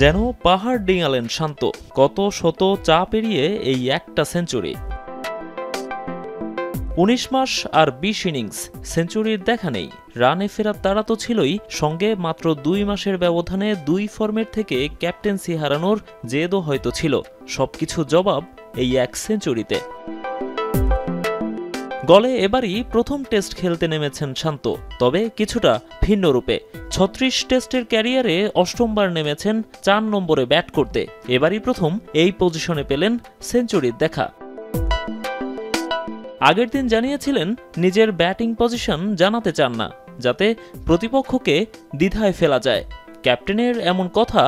যেন পাহাড় ডিঙালেন শান্ত, কত শত চা পেরিয়ে এই একটা সেঞ্চুরি। ১৯ মাস আর ২০ ইনিংস, সেঞ্চুরির দেখা নেই। রানে ফেরার তাড়া তো ছিলই, সঙ্গে মাত্র ২ মাসের ব্যবধানে ২ ফর্মেট থেকে ক্যাপ্টেন্সি হারানোর জেদও হয়তো ছিল। সবকিছু জবাব এই এক সেঞ্চুরিতে। গলে এবারই প্রথম টেস্ট খেলতে নেমেছেন শান্ত, তবে কিছুটা ভিন্ন রূপে। ৩৬ টেস্টের ক্যারিয়ারে অষ্টমবার নেমেছেন ৪ নম্বরে ব্যাট করতে। এবারই প্রথম এই পজিশনে পেলেন সেঞ্চুরির দেখা। আগের দিন জানিয়েছিলেন নিজের ব্যাটিং পজিশন জানাতে চান না, যাতে প্রতিপক্ষকে দ্বিধায় ফেলা যায়। ক্যাপ্টেনের এমন কথা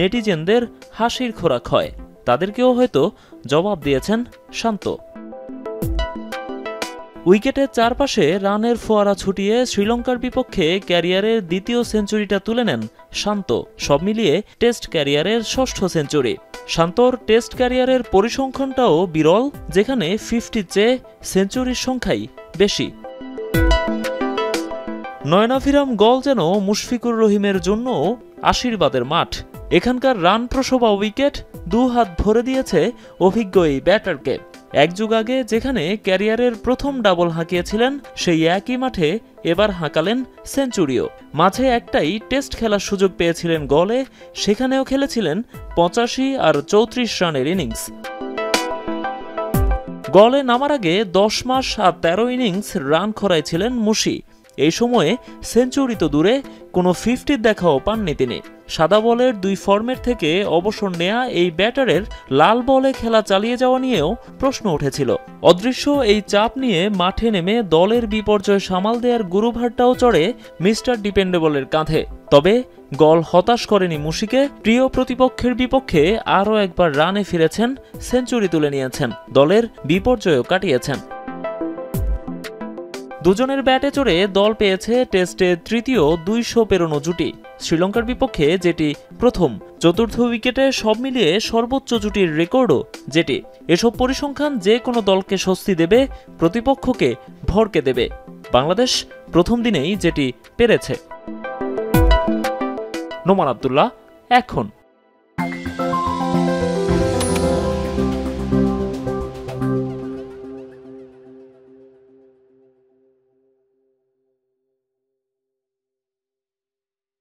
নেটিজেনদের হাসির খোরাক হয়। তাদেরকেও হয়তো জবাব দিয়েছেন শান্ত। উইকেটের চারপাশে রানের ফোয়ারা ছুটিয়ে শ্রীলঙ্কার বিপক্ষে ক্যারিয়ারের দ্বিতীয় সেঞ্চুরিটা তুলে নেন শান্ত। সব মিলিয়ে টেস্ট ক্যারিয়ারের ষষ্ঠ সেঞ্চুরি। শান্তর টেস্ট ক্যারিয়ারের পরিসংখ্যানটাও বিরল, যেখানে 50 চেয়ে সেঞ্চুরির সংখ্যাই বেশি। নয়নাভিরাম গল যেন মুশফিকুর রহিমের জন্য আশীর্বাদের মাঠ। এখানকার রান প্রসবা উইকেট ২ হাত ভরে দিয়েছে অভিজ্ঞ এই ব্যাটারকে। এক যুগ আগে যেখানে ক্যারিয়ারের প্রথম ডাবল হাঁকিয়েছিলেন, সেই একই মাঠে এবার হাঁকালেন সেঞ্চুরিও। মাঝে একটাই টেস্ট খেলার সুযোগ পেয়েছিলেন গলে, সেখানেও খেলেছিলেন ৮৫ আর ৩৪ রানের ইনিংস। গলে নামার আগে ১০ মাস আর ১৩ ইনিংস রান খরাইছিলেন মুশি। এই সময়ে সেঞ্চুরি তো দূরে, কোনো 50 দেখাও পাননি তিনি। সাদা বলের ২ ফর্মেট থেকে অবসর নেয়া এই ব্যাটারের লাল বলে খেলা চালিয়ে যাওয়া নিয়েও প্রশ্ন উঠেছিল। অদৃশ্য এই চাপ নিয়ে মাঠে নেমে দলের বিপর্যয় সামাল দেওয়ার গুরুভারটাও চড়ে মিস্টার ডিপেন্ডেবলের কাঁধে। তবে গল হতাশ করেনি মুশিকে। প্রিয় প্রতিপক্ষের বিপক্ষে আরও একবার রানে ফিরেছেন, সেঞ্চুরি তুলে নিয়েছেন, দলের বিপর্যয়ও কাটিয়েছেন। দুজনের ব্যাটে চড়ে দল পেয়েছে টেস্টে তৃতীয় ২০০ পেরোনো জুটি। শ্রীলঙ্কার বিপক্ষে যেটি প্রথম, চতুর্থ উইকেটে সব মিলিয়ে সর্বোচ্চ জুটির রেকর্ডও যেটি। এসব পরিসংখ্যান যে কোনো দলকে স্বস্তি দেবে, প্রতিপক্ষকে ভরকে দেবে। বাংলাদেশ প্রথম দিনেই যেটি পেরেছে। নোমান আব্দুল্লাহ, এখন।